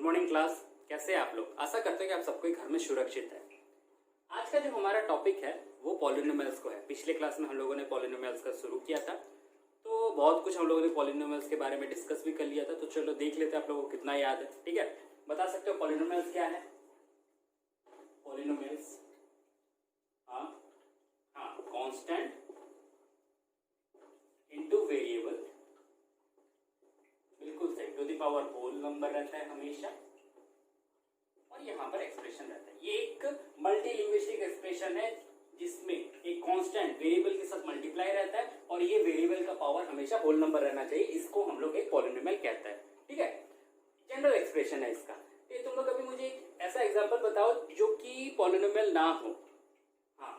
Good morning class. कैसे हैं आप लोग? आशा करते हैं कि आप सबको घर में सुरक्षित है। आज का जो हमारा टॉपिक है वो पॉलिनोमियल्स को है। पिछले क्लास में हम लोगों ने पॉलिनोमियल्स का शुरू किया था, तो बहुत कुछ हम लोगों ने पॉलिनोमियल्स के बारे में डिस्कस भी कर लिया था। तो चलो देख लेते हैं आप लोगों को कितना याद है। ठीक है, बता सकते हो पॉलिनोमियल्स क्या है? पॉलिनोमियल्स कांस्टेंट इनटू वेरिएबल, बिल्कुल सही, to the power whole number रहता है हमेशा, और यहाँ पर एक्सप्रेशन रहता है। ये एक मल्टीलिंग्विस्टिक एक्सप्रेशन है जिसमें एक कांस्टेंट वेरिएबल के साथ मल्टीप्लाई रहता है और ये वेरिएबल का पावर हमेशा होल नंबर रहना चाहिए। इसको हम लोग एक पॉलिनोमियल कहते हैं। ठीक है, जनरल एक्सप्रेशन है इसका। तो तुम लोग अभी मुझे एक ऐसा एग्जांपल बताओ जो कि पॉलिनोमियल ना हो। हाँ,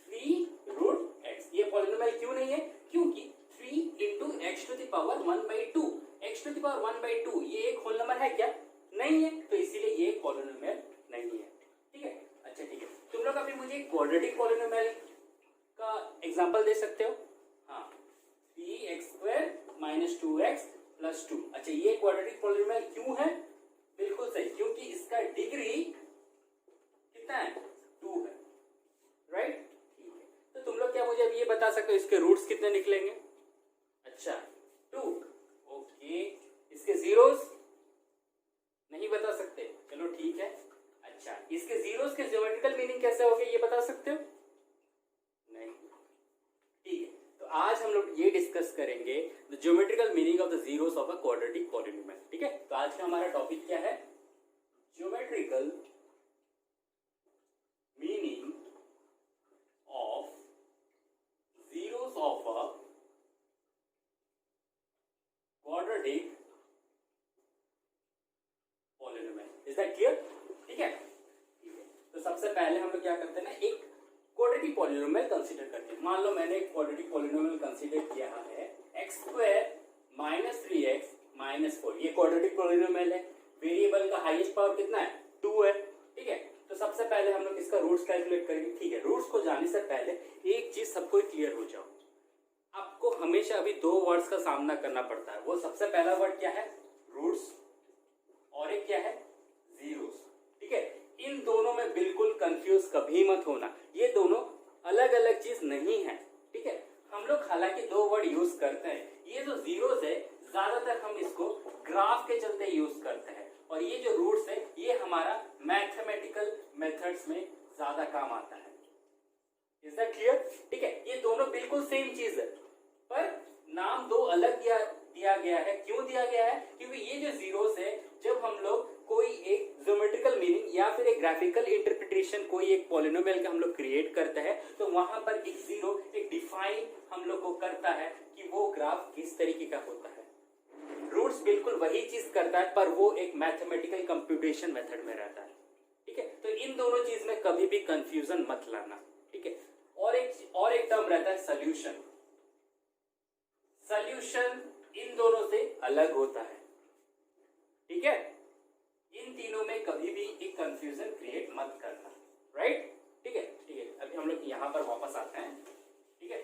3√x। ये पॉलिनोमियल क्यों नहीं है? क्योंकि 3 into X to the power 1/2, X to the power 1/2 ये एक होल नंबर है क्या? नहीं है, तो इसीलिए ये पॉलिनोमियल नहीं है। ठीक है, अच्छा ठीक है। तुम लोग अभी मुझे क्वाड्रेटिक पॉलिनोमियल का एग्जांपल दे सकते हो? हाँ, 3x² - 2x + 2। अच्छा, ये क्वाड्रेटिक पॉलिनोमियल क्यों है? बिल्कुल सही, क्योंकि इसका डिग्री कितना है? 2 है, राइट? ठीक है, तो तुम लोग क्या मुझे अब ये बता सकते हो इसके रूट्स कितने निकलेंगे? अच्छा 2। ओके, इसके जीरोस नहीं बता सकते? चलो ठीक है। अच्छा, इसके जीरोस के ज्योमेट्रिकल मीनिंग कैसे होंगे ये बता सकते हो? नहीं। ठीक है, तो आज हम लोग ये डिस्कस करेंगे the geometrical meaning of the zeros of a quadratic polynomial. ठीक है, तो आज का हमारा टॉपिक क्या है? Geometrical meaning of zeros of a quadratic polynomial. Is that clear? ठीक है, तो सबसे पहले हम लोग क्या करते हैं ना, एक क्वाड्रेटिक पॉलिनोमियल कंसीडर करते हैं। मान लो मैंने एक क्वाड्रेटिक पॉलिनोमियल कंसीडर किया है x² - 3x - 4। ये क्वाड्रेटिक पॉलिनोमियल है। वेरिएबल का हाईएस्ट पावर कितना है? 2 है। ठीक है, तो सबसे पहले हम लोग इसका रूट्स कैलकुलेट करेंगे। ठीक है, रूट्स को जानने से पहले एक चीज सबको क्लियर हो जाओ, आपको हमेशा अभी 2 वर्ड्स का सामना करना पड़ता है। वो सबसे पहला वर्ड क्या है? रूट्स, और एक क्या है? जीरोस। ठीक है, इन दोनों में बिल्कुल कंफ्यूज कभी मत होना, ये दोनों अलग अलग चीज नहीं है। ठीक है, हम लोग हालांकि 2 वर्ड यूज करते हैं। ये जो जीरोस है ज्यादातर हम इसको ग्राफ के चलते यूज करते हैं, और ये जो रूट्स है ये हमारा मैथमेटिकल मेथड्स में ज्यादा काम आता है। Is that clear? ठीक है, ये दोनों बिल्कुल सेम चीज है, पर नाम 2 अलग दिया गया है। क्यों दिया गया है? क्योंकि ये जो जीरोस है, जब हम लोग कोई एक ज्योमेट्रिकल मीनिंग या फिर एक ग्राफिकल इंटरप्रिटेशन कोई एक पॉलिनोमियल का हम लोग क्रिएट करते हैं, तो वहां पर एक जीरो एक डिफाइन हम लोग को करता है कि वो ग्राफ किस तरीके का होता है। रूट्स बिल्कुल वही चीज करता है, पर वो एक मैथमेटिकल कंप्यूटेशन मेथड में रहता है। ठीक है, तो इन दोनों चीज में कभी भी कंफ्यूजन मत लाना। ठीक है, और एक टर्म रहता है सॉल्यूशन। सॉल्यूशन इन दोनों से अलग होता है। ठीक है, इन तीनों में कभी भी एक कंफ्यूजन क्रिएट मत करना, राइट? ठीक है, ठीक है, अभी हम लोग यहां पर वापस आते हैं। ठीक है,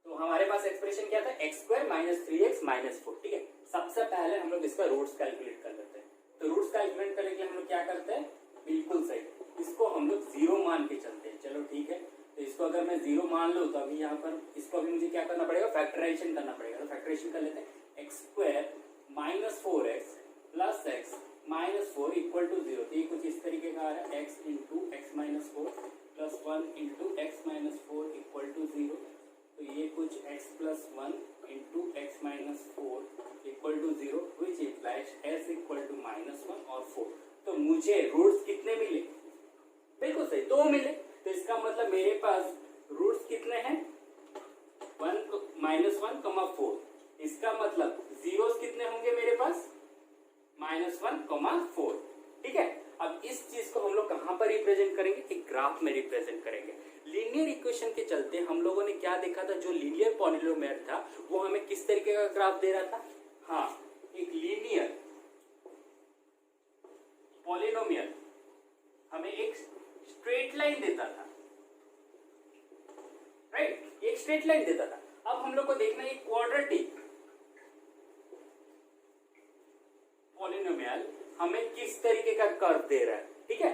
तो हमारे पास एक्सप्रेशन क्या था? x² - 3x - 4। ठीक है, सबसे पहले हम लोग इसका रूट्स कैलकुलेट कर लेते हैं। तो रूट्स कैलकुलेट करने के लिए हम लोग क्या करते हैं? बिल्कुल सही, इसको हम लोग 0 मान के चलते हैं। चलो ठीक है, तो इसको अगर मैं 0 मान लूं तो अभी यहाँ पर इसको अभी मुझे क्या करना पड़ेगा? फैक्टराइजेशन करना पड़ेगा। तो फैक्टराइजेशन कर लेते हैं। x² - 4x + x - 4 = 0। तो ये कुछ इस तरीके का आ रहा है, x × x - 4 + 1 × x - 4 = 0। तो ये कुछ x + 1 × x - 4 = 0, which implies s = -1 और 4। तो मुझे रूट्स कितने मिले? बिल्कुल सही, 2 मिले। तो इसका मतलब मेरे पास रूट्स कितने हैं? 1 - 4। इसका मतलब जीरोस कितने होंगे मेरे पास? -1, 4। ठीक है, अब इस चीज को हम लोग कहां पर रिप्रेजेंट करेंगे? एक ग्राफ में रिप्रेजेंट करेंगे। लीनियर इक्वेशन के चलते हम लोगों ने क्या देखा था? जो लीनियर पॉलिनोमियल था वो हमें किस तरीके का ग्राफ दे रहा था? हाँ, एक लीनियर पॉलिनोमियल हमें एक स्ट्रेट लाइन देता था, राइट? एक स्ट्रेट लाइन देता था। अब हम लोग को देखना है क्वाड्रेटिक पॉलिनोमियल हमें किस तरीके का कर्व दे रहा है, ठीक है।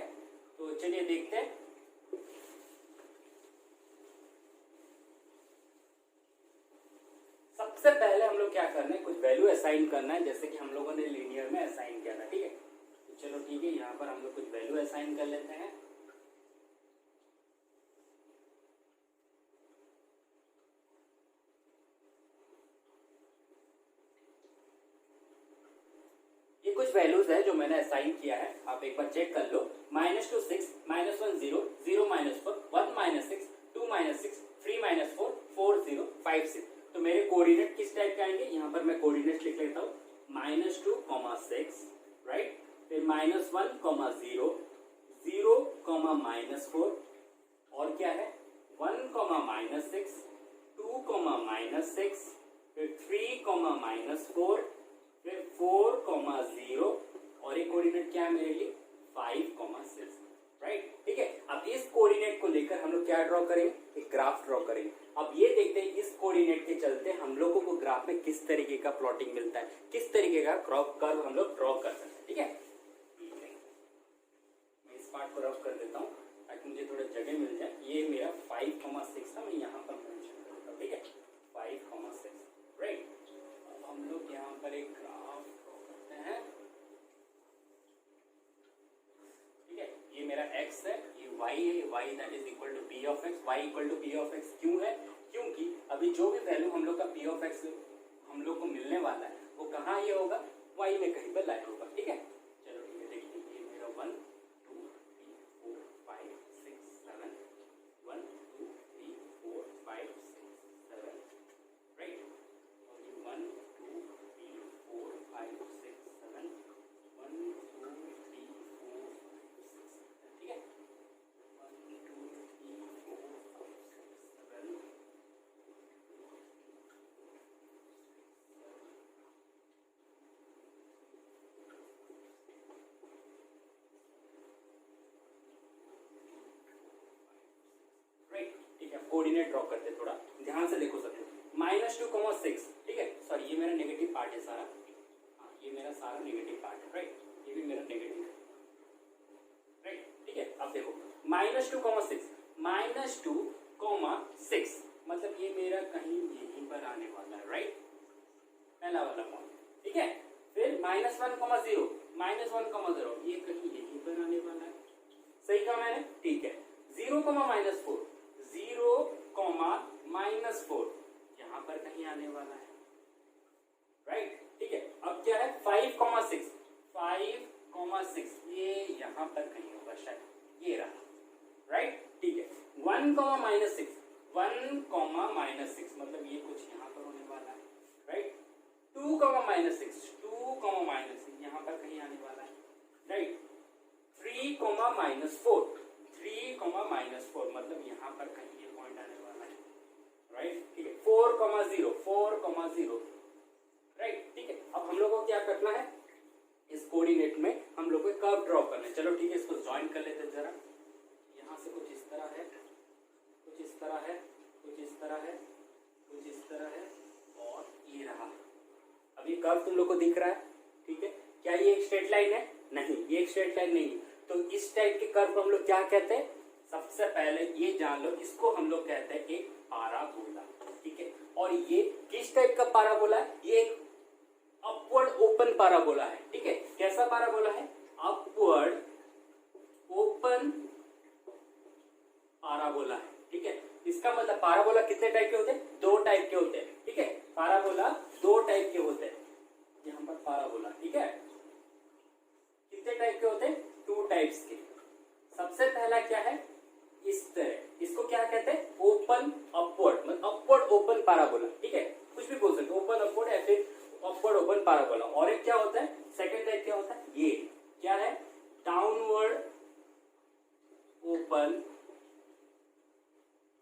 तो चलिए देखते हैं। सबसे पहले हम लोग क्या करना है, कुछ वैल्यू असाइन करना है, जैसे कि हम लोगों ने लीनियर में असाइन किया था, ठीक है। तो चलो ठीक है, यहाँ पर हम लोग कुछ वैल्यू असाइन कर लेते हैं। ये कुछ वैल्यूज है जो मैंने असाइन किया है, आप एक बार चेक कर लो। -2 6, -1 0, 0 -4, 1 -6, 2 -6, 3 -4, 4 0, 5 6। तो मेरे कोऑर्डिनेट किस टाइप के आएंगे, यहाँ पर मैं कोऑर्डिनेट लिख लेता हूँ। -2, 6, राइट। फिर -1, 0, 0, -4, और क्या है 1, -6, 2, -6, फिर 3, -4, फिर 4, 0, और एक कोऑर्डिनेट क्या है मेरे लिए 5, 6, राइट। ठीक है, अब इस कोऑर्डिनेट को लेकर हम लोग क्या ड्रॉ करेंगे, एक ग्राफ ड्रॉ करेंगे। अब ये देखते हैं इस कोऑर्डिनेट के चलते हम लोगों को ग्राफ में किस तरीके का प्लॉटिंग मिलता है, किस तरीके का कर्व हम लोग ड्रॉ कर सकते हैं, ठीक है। मैं इस पार्ट को रफ कर देता हूँ ताकि मुझे थोड़ा जगह मिल जाए। ये मेरा 5, 6 था, मैं यहाँ पर मेंशन करता हूँ, ठीक है 5, 6, राइट। अब हम लोग यहाँ पर एक ग्राफ ड्रॉ करते हैं, ठीक है। ये मेरा x है, ये y है, y that is equal to p of x। y equal to p of x क्यों है, क्योंकि अभी जो भी वैल्यू हम लोग का p ऑफ x हम लोग को मिलने वाला है वो कहाँ ये होगा, y में कहीं पर लाया होगा, ठीक है। चलो ठीक है, देखिए ये मेरा 1 2 3 4 5 6 7, 1 2 3 4 5 6 7, राइट। और ये 1 2 3 4 5 6 7, 1 2 3 4 ठीक है, 1 2 3 4 5 6 7, राइट। ठीक है, कोऑर्डिनेट ड्रॉ करते हैं, थोड़ा ध्यान से देखो सब। -2, 6, ठीक है। सॉरी, ये मेरा नेगेटिव पार्ट है सारा, हाँ ये मेरा सारा नेगेटिव पार्ट है, राइट। ये भी मेरा नेगेटिव है, राइट। ठीक है, अब देखो -2, 6, -2, 6 मतलब ये मेरा कहीं यहीं पर आने वाला है, राइट, पहला वाला पॉइंट, ठीक है। फिर -1, 0, -1, 0 ये कहीं यहीं पर आने वाला है, सही कहा मैंने, ठीक है। 0, -4, 0, -4 यहाँ पर कहीं आने वाला है, राइट। ठीक है, अब क्या है 5, 6, 5, 6 ये यहाँ पर कहीं होगा शायद, ये रहा, राइट। ठीक है, 1, -6, 1, -6 मतलब ये कुछ यहाँ पर होने वाला है, राइट। 2, -6, 2, -6 यहाँ पर कहीं आने वाला है, राइट। 3, -4, 3, -4 मतलब यहाँ पर कहीं ये पॉइंट आने वाला है, राइट। ठीक है, 4, 0, 4, 0, राइट। ठीक है, अब हम लोग को क्या करना है, इस कोऑर्डिनेट में हम लोग को कर्व ड्रॉ करना है। चलो ठीक है, इसको ज्वाइन कर लेते हैं जरा। यहाँ से कुछ इस तरह है, कुछ इस तरह है, कुछ इस तरह है, कुछ इस तरह है, और ये रहा। अब ये कर्व तुम लोग को दिख रहा है, ठीक है। क्या ये एक स्ट्रेट लाइन है, नहीं ये एक स्ट्रेट लाइन नहीं है। तो इस टाइप के कर्व को हम लोग क्या कहते हैं, सबसे पहले ये जान लो, इसको हम लोग कहते हैं एक पाराबोला, ठीक है। और ये किस टाइप का पाराबोला है, ये एक अपवर्ड ओपन पाराबोला है, ठीक है। कैसा पाराबोला है, अपवर्ड ओपन पाराबोला है, ठीक है। इसका मतलब पाराबोला कितने टाइप के होते हैं, 2 टाइप के होते हैं, ठीक है। पाराबोला 2 टाइप के होते हैं, यहाँ पर पाराबोला, ठीक है। कितने टाइप के होते हैं, 2 टाइप्स के। सबसे पहला क्या है, इस तरह, इसको क्या कहते हैं, ओपन अपवर्ड, मतलब अपवर्ड ओपन पाराबोला, ठीक है। कुछ भी बोल सकते, ओपन अपवर्ड या फिर अपवर्ड ओपन पाराबोला। और एक क्या होता है, सेकंड टाइप क्या होता है, ये क्या है, downward open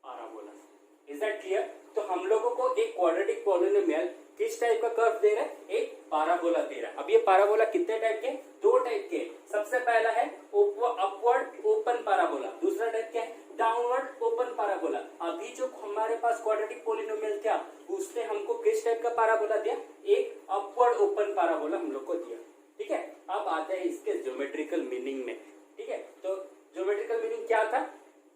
parabola. Is that clear. तो हम लोगों को एक क्वाड्रेटिक पॉलिनोमियल किस टाइप का कर्व दे रहा है, एक पाराबोला दे रहा है। अब ये पाराबोला कितने टाइप के, 2 टाइप के। सबसे पहला है अपवर्ड ओपन पाराबोला, दूसरा टाइप क्या है, डाउनवर्ड ओपन पाराबोला। अभी जो हमारे पास क्वाड्रेटिक पॉलिनोमियल था उसने हमको किस टाइप का पाराबोला दिया, एक अपवर्ड ओपन पाराबोला हम लोग को दिया, ठीक है, अब आते हैं इसके ज्योमेट्रिकल मीनिंग में। ठीक है, तो ज्योमेट्रिकल मीनिंग क्या था,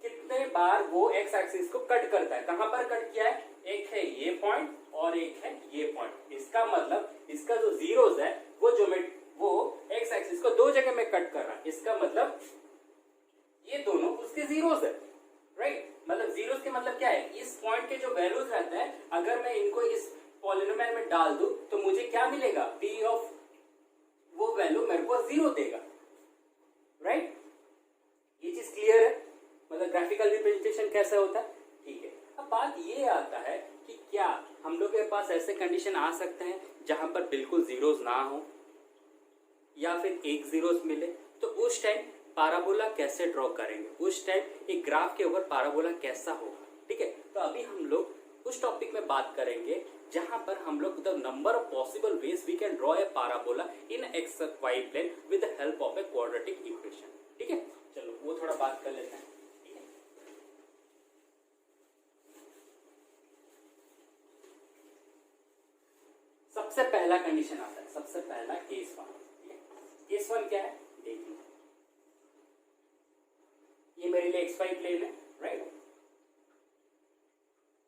कितने बार वो एक्स एक्सिस को कट करता है, कहां पर कट किया है, एक है ये पॉइंट और एक है ये पॉइंट। इसका मतलब इसका जो जीरोस है वो एक्स एक्सिस को दो जगह में कट कर रहा है। इसका मतलब ये दोनों उसके जीरोस है, राइट। मतलब जीरोस के मतलब क्या है, इस पॉइंट के जो वैल्यूज रहते हैं अगर मैं इनको इस पॉलिनोमियल में डाल दूं तो मुझे क्या मिलेगा, p ऑफ वो वैल्यू मेरे को जीरो देगा, राइट। ये चीज क्लियर है, मतलब ग्राफिकल रिप्रेजेंटेशन कैसा होता है। ठीक है, अब बात ये आता है कि क्या हम लोग के पास ऐसे कंडीशन आ सकते हैं जहां पर बिल्कुल जीरोस ना हो या फिर एक जीरोस मिले, तो उस टाइम पैराबोला कैसे ड्रॉ करेंगे, उस टाइम एक ग्राफ के ऊपर पैराबोला कैसा होगा। ठीक है, तो अभी हम लोग उस टॉपिक में बात करेंगे जहां पर हम लोग the number of possible ways we can draw a parabola in X Y plane with the help of a quadratic equation. ठीक है, चलो वो थोड़ा बात कर लेते हैं। ठीक है, सबसे पहला कंडीशन आता है, सबसे पहला केस वन। केस वन क्या है देखिए, ये मेरे लिए एक्स वाई प्लेन है, राइट।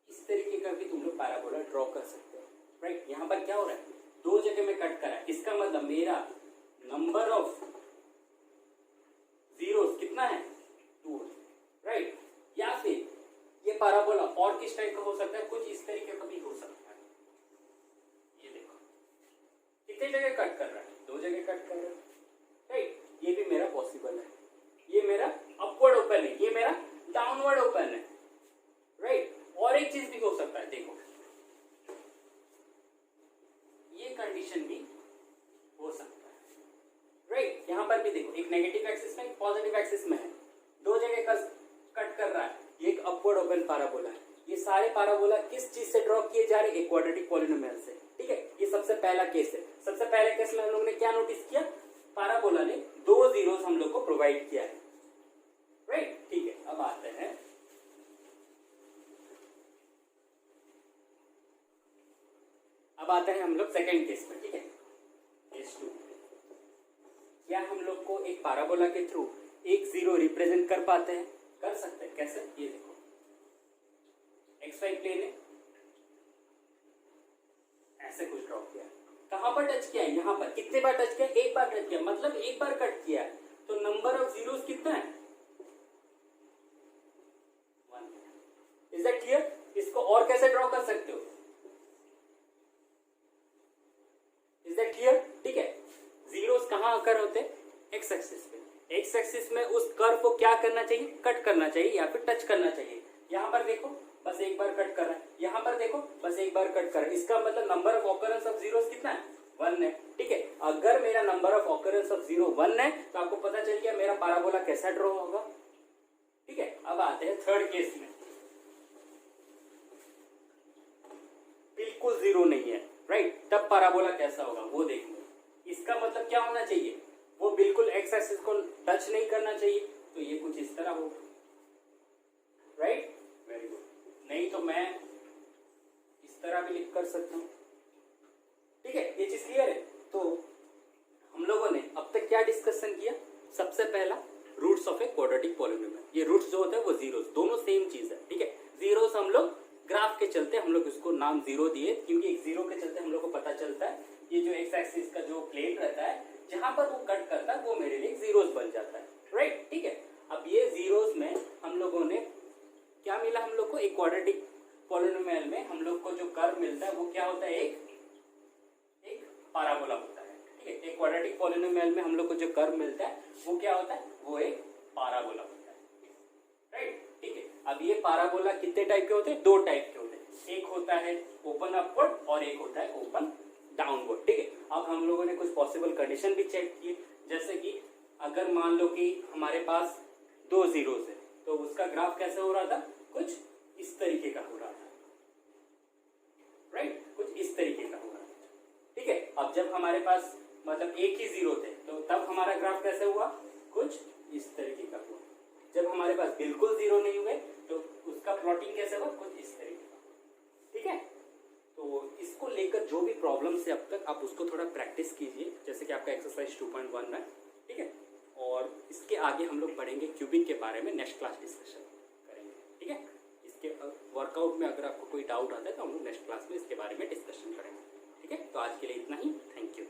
इस तरीके का भी तुम लोग पैराबोला ड्रॉ कर सकते हो, राइट। यहां पर क्या हो रहा है, दो जगह में कट करा है, इसका मतलब मेरा नंबर ऑफ जीरोस कितना है, 2, राइट। या फिर ये पैराबोला और किस टाइप का हो सकता है, कुछ इस तरीके का भी हो सकता है। ये देखो कितने जगह कट कर रहा है, दो जगह कट कर रहा है, राइट। ये भी मेरा पॉसिबल है, ये मेरा अपवर्ड ओपन है, ये मेरा डाउनवर्ड ओपन है, राइट। और एक चीज भी हो सकता है, देखो ये कंडीशन भी हो सकता है, राइट। यहां पर भी देखो एक नेगेटिव एक्सिस में एक पॉजिटिव एक्सिस में है, दो जगह कट कर रहा है, ये एक अपवर्ड ओपन पैराबोला है। ये सारे पैराबोला किस चीज से ड्रॉ किए जा रहे हैं, एक क्वाड्रेटिक पॉलिनोमियल से। ठीक है, ये सबसे पहला केस है। सबसे पहले केस में हम लोग ने क्या नोटिस किया, पैराबोला ने दो जीरोस हम लोग को प्रोवाइड किया है, राइट। ठीक है, अब आते हैं हम लोग सेकंड केस में। ठीक है, केस 2, क्या हम लोग को एक पैराबोला के थ्रू एक जीरो रिप्रेजेंट कर पाते हैं, कर सकते हैं। कैसे, ये देखो एक्स वाई प्लेन है, ऐसे कुछ ड्रॉ किया, कहां पर टच किया है, यहां पर। कितने बार टच किया, एक बार टच किया, मतलब एक बार कट किया है, तो नंबर ऑफ जीरोस कितना है, 1। Is that clear. इसको और कैसे ड्रॉ कर सकते हो, इज दैट क्लियर। ठीक है, जीरोस कहां आकर होते हैं, एक्स एक्सिस पे। एक्स एक्सिस में उस कर्व को क्या करना चाहिए, कट करना चाहिए या फिर टच करना चाहिए। यहां पर देखो बस एक बार कट कर रहा है, यहां पर देखो बस एक बार कट कर रहा है, इसका मतलब number of occurrence of zeros कितना है, 1 है। ठीक है, अगर मेरा number of occurrence of zero 1 है तो आपको पता चल गया मेरा पैराबोला कैसा ड्रॉ होगा। ठीक है, अब आते हैं थर्ड केस में, बिल्कुल जीरो नहीं है, राइट। तब पैराबोला कैसा होगा वो देखो। इसका मतलब क्या होना चाहिए, वो बिल्कुल एक्स एक्सिस को टच नहीं करना चाहिए, तो ये कुछ इस तरह होगा, राइट। वेरी गुड, नहीं तो मैं इस तरह भी लिख कर सकता हूं। ठीक है, ये चीज क्लियर है। तो हम लोगों ने अब तक क्या डिस्कशन किया, सबसे पहला roots of a quadratic polynomial. ये रूट्स जो होते हैं वो जीरोस, दोनों सेम चीज है। ठीक है, जीरोस हम लोग ग्राफ के चलते हम लोग इसको नाम जीरो दिए, क्योंकि एक जीरो के चलते हम लोग को पता चलता है ये जो एक्स एक्सिस का जो प्लेन रहता है जहां पर वो कट करता है वो मेरे लिए जीरोस बन जाता है, राइट। ठीक है, अब ये जीरोस में हम लोगों ने क्या मिला, हम लोग को एक क्वाड्रेटिक पॉलिनोमियल में हम लोग को जो कर्व मिलता है वो क्या होता है, एक पैराबोला होता है। ठीक है, एक क्वाड्रेटिक पॉलिनोमियल में हम लोग को जो कर्व मिलता है वो क्या होता है, वो एक पैराबोला होता है, राइट। ठीक है, अब ये पैराबोला कितने टाइप के होते हैं, 2 टाइप के होते हैं, एक होता है ओपन अपवर्ड और एक होता है ओपन डाउनवर्ड। ठीक है, अब हम लोगों ने कुछ पॉसिबल कंडीशन भी चेक किए, जैसे कि अगर मान लो कि हमारे पास 2 जीरोस है तो उसका ग्राफ कैसे हो रहा था, कुछ इस तरीके का हो रहा था, राइट, कुछ इस तरीके का हो रहा था। ठीक है, अब जब हमारे पास मतलब एक ही जीरो थे तो तब हमारा ग्राफ कैसे हुआ, कुछ इस तरीके का हुआ। जब हमारे पास बिल्कुल जीरो नहीं हुए तो उसका प्लॉटिंग कैसे हुआ, कुछ इस तरीके का। ठीक है, तो इसको लेकर जो भी प्रॉब्लम है अब तक आप उसको थोड़ा प्रैक्टिस कीजिए, जैसे कि आपका आपका एक्सरसाइज 2.1 है, ठीक है। और इसके आगे हम लोग पढ़ेंगे क्यूबिक के बारे में, नेक्स्ट क्लास डिस्कशन करेंगे, ठीक है। इसके वर्कआउट में अगर आपको कोई डाउट आता है तो हम लोग नेक्स्ट क्लास में इसके बारे में डिस्कशन करेंगे, ठीक है। तो आज के लिए इतना ही, थैंक यू।